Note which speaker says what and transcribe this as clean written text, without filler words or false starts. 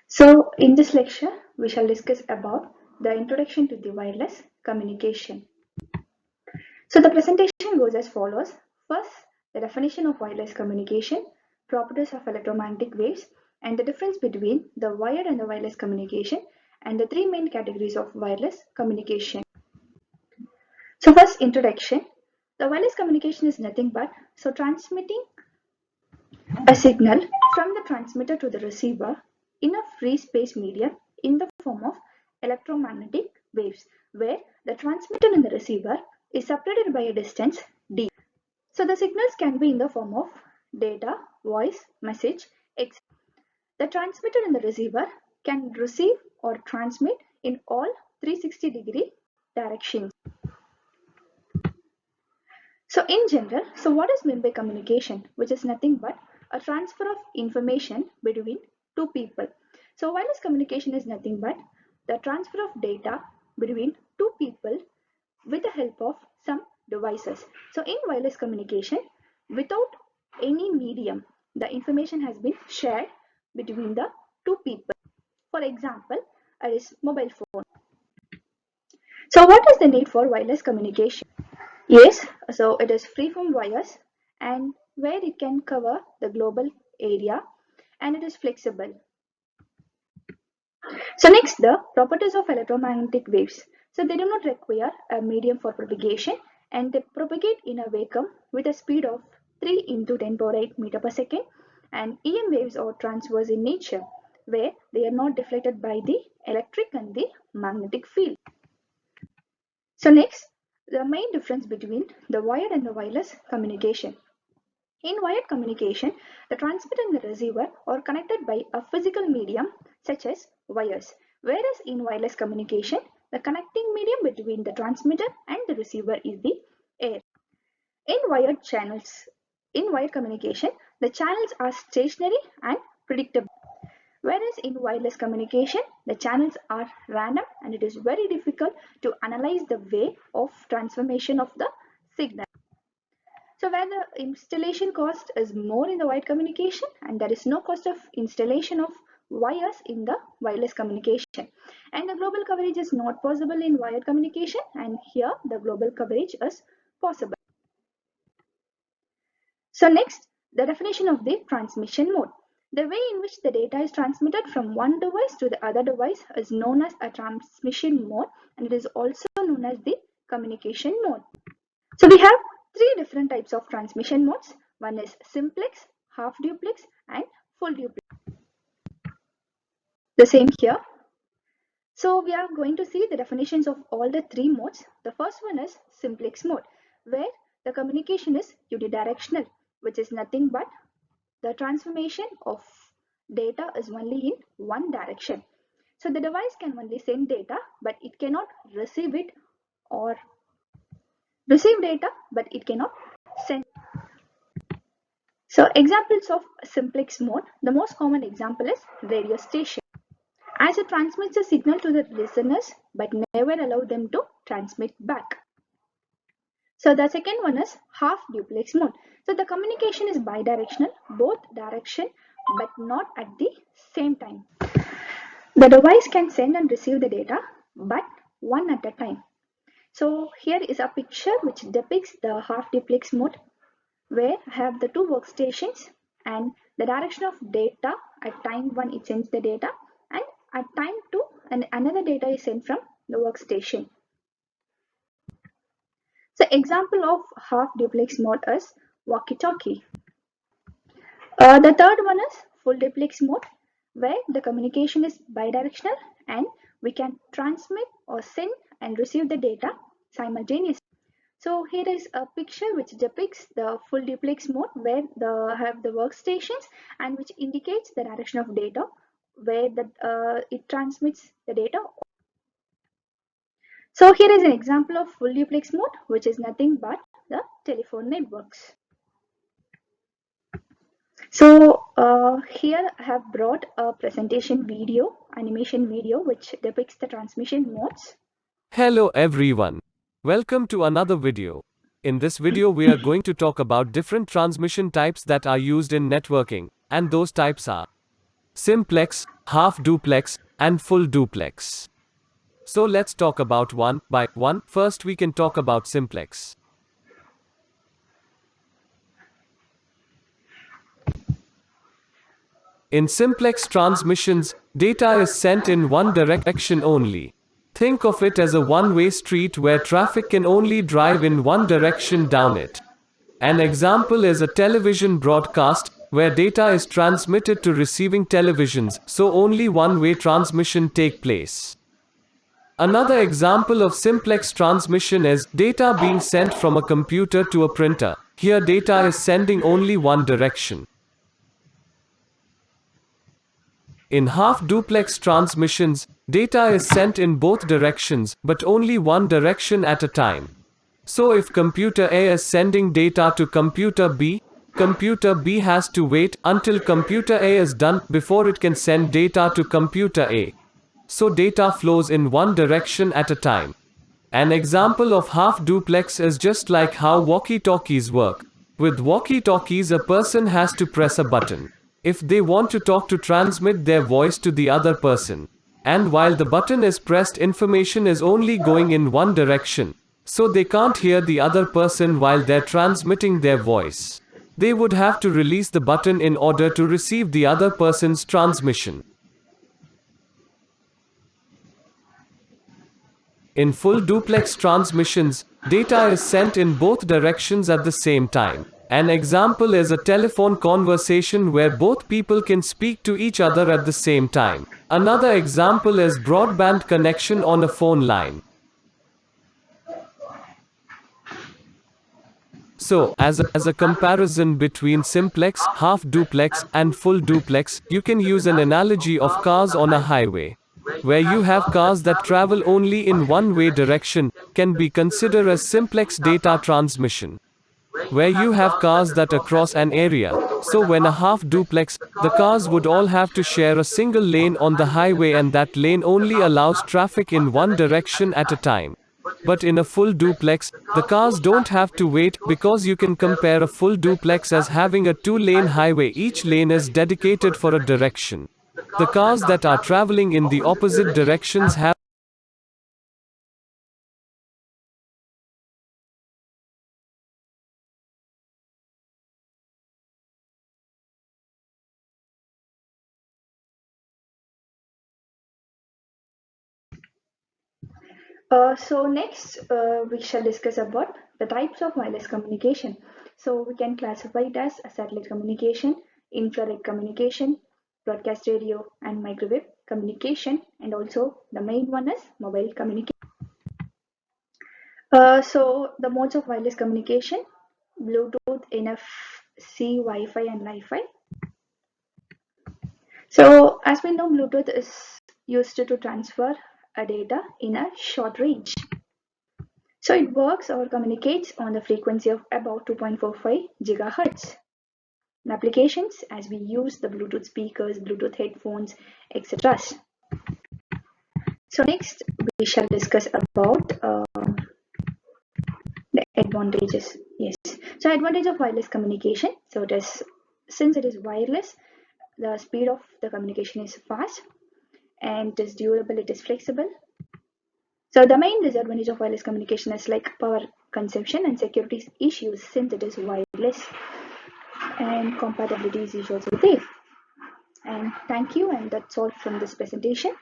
Speaker 1: So in this lecture, we shall discuss about the introduction to the wireless communication. So the presentation goes as follows. First, the definition of wireless communication, properties of electromagnetic waves, and the difference between the wired and the wireless communication, and the three main categories of wireless communication. So first, introduction. The wireless communication is nothing but transmitting a signal from the transmitter to the receiver in a free space medium in the form of electromagnetic waves, where the transmitter and the receiver is separated by a distance d. So the signals can be in the form of data, voice, message, etc. The transmitter and the receiver can receive or transmit in all 360-degree directions. So in general, what is meant by communication, which is nothing but a transfer of information between two people. So wireless communication is nothing but the transfer of data between two people with the help of some devices. So in wireless communication, without any medium, the information has been shared between the two people. For example, it is mobile phone. So what is the need for wireless communication? Yes, so it is free from wires and where it can cover the global area and it is flexible. So next, the properties of electromagnetic waves. So they do not require a medium for propagation and they propagate in a vacuum with a speed of 3 into 10 power 8 meter per second, and EM waves are transverse in nature where they are not deflected by the electric and the magnetic field. So next, the main difference between the wired and the wireless communication. In wired communication, the transmitter and the receiver are connected by a physical medium such as wires, whereas in wireless communication, the connecting medium between the transmitter and the receiver is the air. In wired communication, the channels are stationary and predictable. Whereas in wireless communication, the channels are random and it is very difficult to analyze the way of transformation of the signal. So where the installation cost is more in the wired communication and there is no cost of installation of wires in the wireless communication. And the global coverage is not possible in wired communication and here the global coverage is possible. So next, the definition of the transmission mode. The way in which the data is transmitted from one device to the other device is known as a transmission mode and it is also known as the communication mode. So we have three different types of transmission modes. One is simplex, half duplex and full duplex. The same here. So we are going to see the definitions of all the three modes. The first one is simplex mode where the communication is unidirectional, which is nothing but the transformation of data is only in one direction. So the device can only send data but it cannot receive it, or receive data but it cannot send. So examples of simplex mode, the most common example is radio station, as it transmits a signal to the listeners but never allow them to transmit back. So the second one is half duplex mode. So the communication is bidirectional, both direction but not at the same time. The device can send and receive the data but one at a time. So here is a picture which depicts the half duplex mode where I have the two workstations and the direction of data at time 1 it sends the data and at time 2 and another data is sent from the workstation. So example of half duplex mode is walkie-talkie. The third one is full duplex mode where the communication is bidirectional and we can transmit or send and receive the data simultaneously. So here is a picture which depicts the full duplex mode where have the workstations and which indicates the direction of data where it transmits the data. So here is an example of full duplex mode, which is nothing but the telephone networks. So here I have brought a presentation video, animation video, which depicts the transmission modes.
Speaker 2: Hello everyone. Welcome to another video. In this video we are going to talk about different transmission types that are used in networking, and those types are simplex, half duplex, and full duplex. So let's talk about one by one. First, we can talk about simplex. In simplex transmissions, data is sent in one direction only. Think of it as a one-way street where traffic can only drive in one direction down it. An example is a television broadcast, where data is transmitted to receiving televisions, so only one-way transmission take place. Another example of simplex transmission is data being sent from a computer to a printer. Here data is sending only one direction. In half-duplex transmissions, data is sent in both directions, but only one direction at a time. So if computer A is sending data to computer B has to wait until computer A is done before it can send data to computer A. So data flows in one direction at a time. An example of half-duplex is just like how walkie-talkies work. With walkie-talkies, a person has to press a button if they want to talk to transmit their voice to the other person. And while the button is pressed, information is only going in one direction. So they can't hear the other person while they're transmitting their voice. They would have to release the button in order to receive the other person's transmission. In full duplex transmissions, data is sent in both directions at the same time. An example is a telephone conversation where both people can speak to each other at the same time. Another example is broadband connection on a phone line. So, as a comparison between simplex, half-duplex, and full duplex, you can use an analogy of cars on a highway, where you have cars that travel only in one-way direction, can be considered as simplex data transmission. Where you have cars that across an area, so when a half-duplex, the cars would all have to share a single lane on the highway, and that lane only allows traffic in one direction at a time. But in a full duplex, the cars don't have to wait, because you can compare a full duplex as having a two-lane highway. Each lane is dedicated for a direction. The cars that are traveling in the opposite directions have
Speaker 1: So next, we shall discuss about the types of wireless communication. So we can classify it as a satellite communication, infrared communication, broadcast radio and microwave communication, and also the main one is mobile communication. So the modes of wireless communication: Bluetooth, NFC, Wi-Fi, and Li-Fi. So as we know, Bluetooth is used to transfer a data in a short range. So it works or communicates on the frequency of about 2.45 gigahertz. In applications, as we use the Bluetooth speakers, Bluetooth headphones, etc. So next, we shall discuss about the advantages. Yes. So advantage of wireless communication. So it is, since it is wireless, the speed of the communication is fast, and it is durable, it is flexible. So the main disadvantage of wireless communication is like power consumption and security issues, since it is wireless, and compatibility is also there. And thank you, and that's all from this presentation.